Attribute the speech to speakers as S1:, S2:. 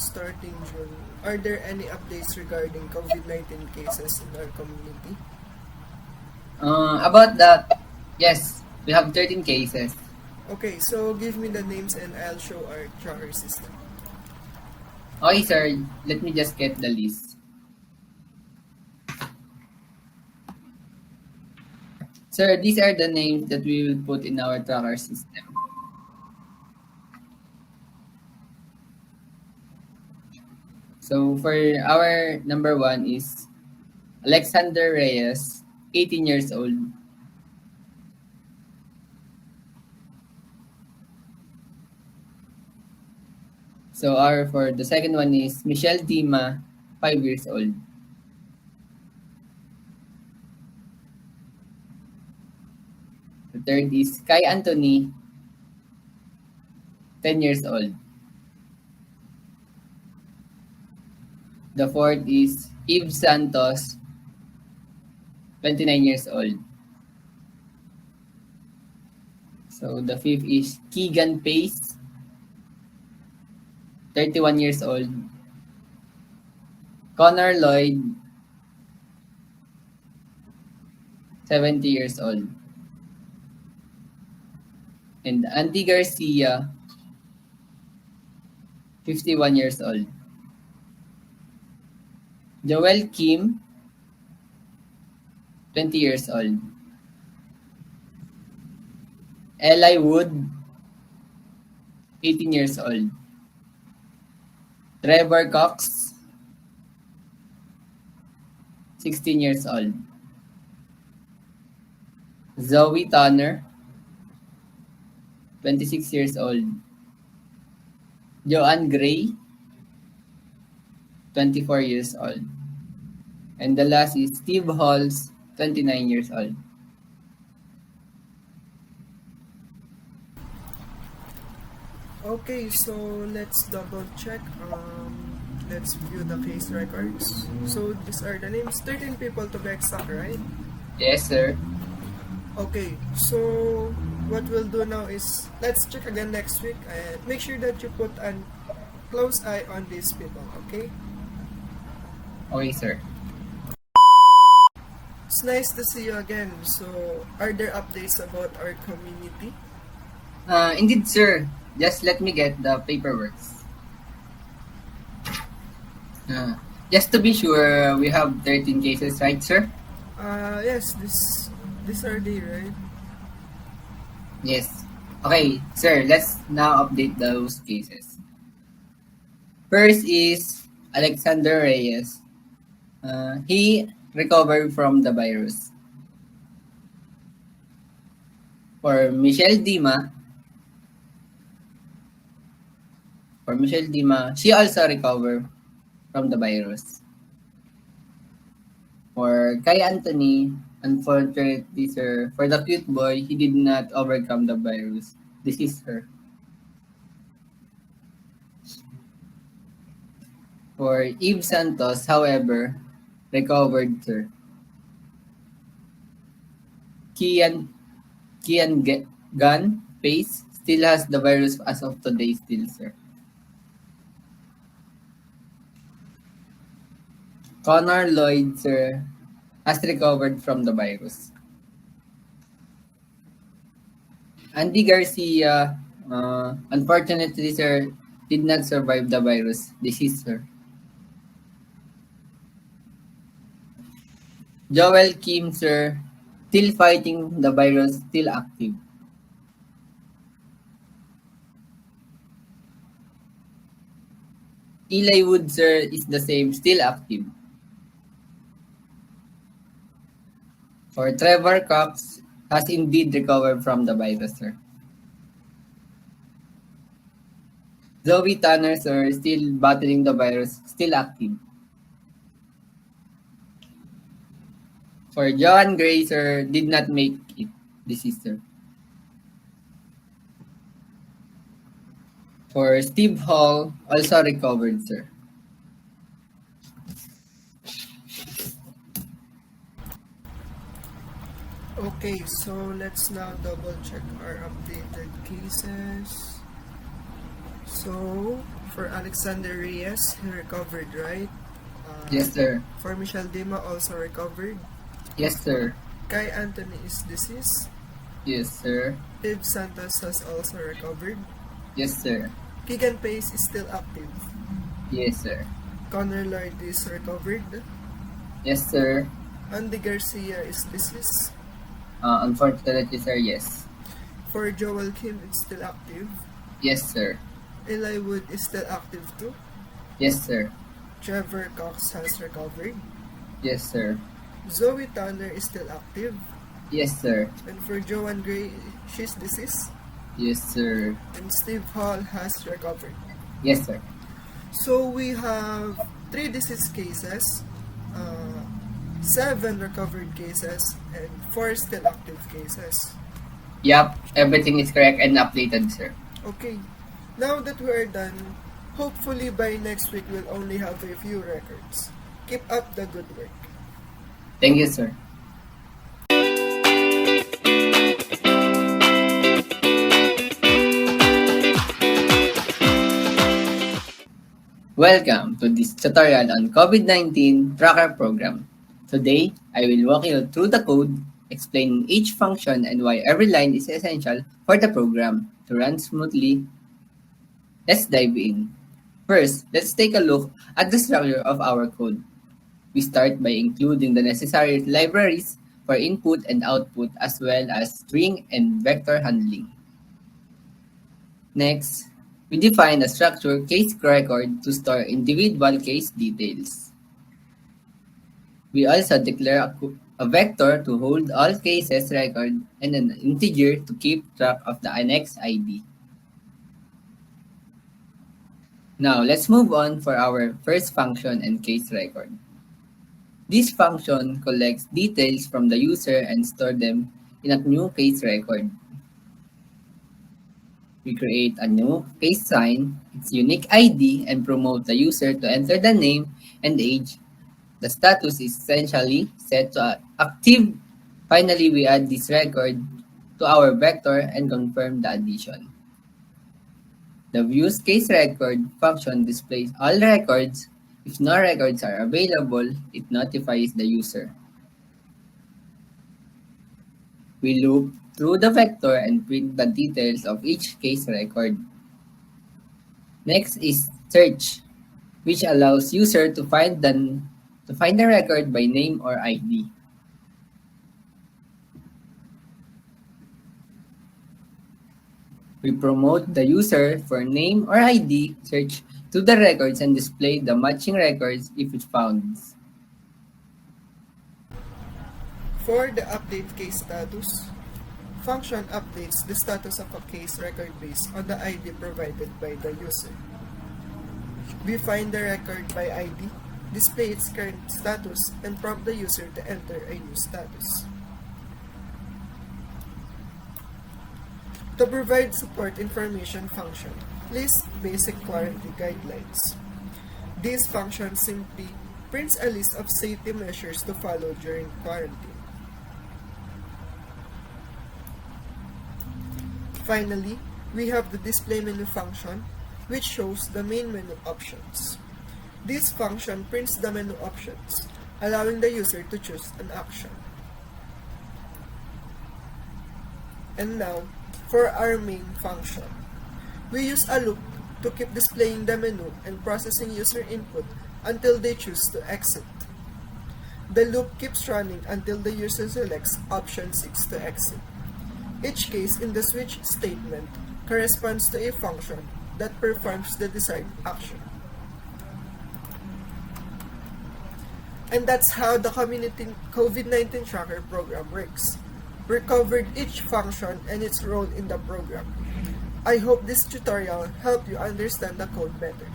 S1: starting June, are there any updates regarding COVID-19 cases in our community?
S2: About that, yes, we have 13 cases.
S1: Okay, so give me the names and I'll show our tracker system.
S2: Okay, sir, let me just get the list. Sir, these are the names that we will put in our tracker system. So for our number one is Alexander Reyes, 18 years old. So our for the second one is Michelle Dima, 5 years old. The third is Kai Anthony, 10 years old. The fourth is Eve Santos, 29 years old. So the fifth is Keegan Pace, 31 years old. Connor Lloyd, 70 years old. And Andy Garcia, 51 years old. Joel Kim, 20 years old. Eli Wood, 18 years old. Trevor Cox, 16 years old. Zoe Tanner, 26 years old. Joanne Gray, 24 years old. And the last is Steve Halls, 29 years old.
S1: Okay, so let's double check. Let's view the case records. So these are the names, 13 people to be exact, right?
S2: Yes, sir.
S1: Okay, so what we'll do now is let's check again next week and make sure that you put a close eye on these people, okay?
S2: Okay, sir.
S1: It's nice to see you again. So, are there updates about our community?
S2: Indeed, sir. Just let me get the paperwork. Just to be sure, we have 13 cases, right, sir?
S1: Yes, this are they, right?
S2: Yes. Okay, sir, let's now update those cases. First is Alexander Reyes. He recovered from the virus. For Michelle Dima, she also recovered from the virus. For Kai Anthony, unfortunately, sir, for the cute boy, he did not overcome the virus. This is her. For Eve Santos, however, recovered, sir. Kian Gun Pace still has the virus as of today still, sir. Connor Lloyd, sir, has recovered from the virus. Andy Garcia, unfortunately, sir, did not survive the virus disease, sir. Joel Kim, sir, still fighting the virus, still active. Eli Wood, sir, is the same, still active. For Trevor Cox, has indeed recovered from the virus, sir. Zoe Tanner, sir, still battling the virus, still active. For Joanne Gray, sir, did not make it, disease, sir. For Steve Hall, also recovered, sir.
S1: Okay, so let's now double check our updated cases. So, For Alexander Reyes, he recovered, right?
S2: Yes, sir.
S1: For Michelle Dima, also recovered.
S2: Yes, sir.
S1: Kai Anthony is deceased.
S2: Yes, sir.
S1: Eve Santos has also recovered.
S2: Yes, sir.
S1: Keegan Pace is still active.
S2: Yes, sir.
S1: Connor Lloyd is recovered.
S2: Yes, sir.
S1: Andy Garcia is deceased.
S2: Unfortunately, sir, yes.
S1: For Joel Kim, it's still active.
S2: Yes, sir.
S1: Eli Wood is still active too.
S2: Yes, sir.
S1: Trevor Cox has recovered.
S2: Yes, sir.
S1: Zoe Tanner is still active.
S2: Yes, sir.
S1: And for Joanne Gray, she's deceased.
S2: Yes, sir.
S1: And Steve Hall has recovered.
S2: Yes, sir.
S1: So we have 3 deceased cases, 7 recovered cases, and 4 still active cases.
S2: Yup, everything is correct and updated, sir.
S1: Okay, now that we are done, hopefully by next week we'll only have a few records. Keep up the good work.
S2: Thank you, sir. Welcome to this tutorial on COVID-19 Tracker Program. Today, I will walk you through the code, explaining each function and why every line is essential for the program to run smoothly. Let's dive in. First, let's take a look at the structure of our code. We start by including the necessary libraries for input and output as well as string and vector handling. Next, we define a structured case record to store individual case details. We also declare a vector to hold all cases record and an integer to keep track of the annex ID. Now, let's move on for our first function and case record. This function collects details from the user and stores them in a new case record. We create a new case sign, its unique ID, and promote the user to enter the name and age. The status is essentially set to active. Finally, we add this record to our vector and confirm the addition. The views case record function displays all records. If no records are available, it notifies the user. We loop through the vector and print the details of each case record. Next is search, which allows user to find the record by name or ID. We promote the user for name or ID search to the records and display the matching records if it found.
S1: For the update case status, function updates the status of a case record based on the ID provided by the user. We find the record by ID, display its current status, and prompt the user to enter a new status. To provide support information function, list basic quarantine guidelines. This function simply prints a list of safety measures to follow during quarantine. Finally, we have the display menu function, which shows the main menu options. This function prints the menu options, allowing the user to choose an action. And now, for our main function, we use a loop to keep displaying the menu and processing user input until they choose to exit. The loop keeps running until the user selects option 6 to exit. Each case in the switch statement corresponds to a function that performs the desired action. And that's how the COVID-19 Tracker program works. We covered each function and its role in the program. I hope this tutorial helped you understand the code better.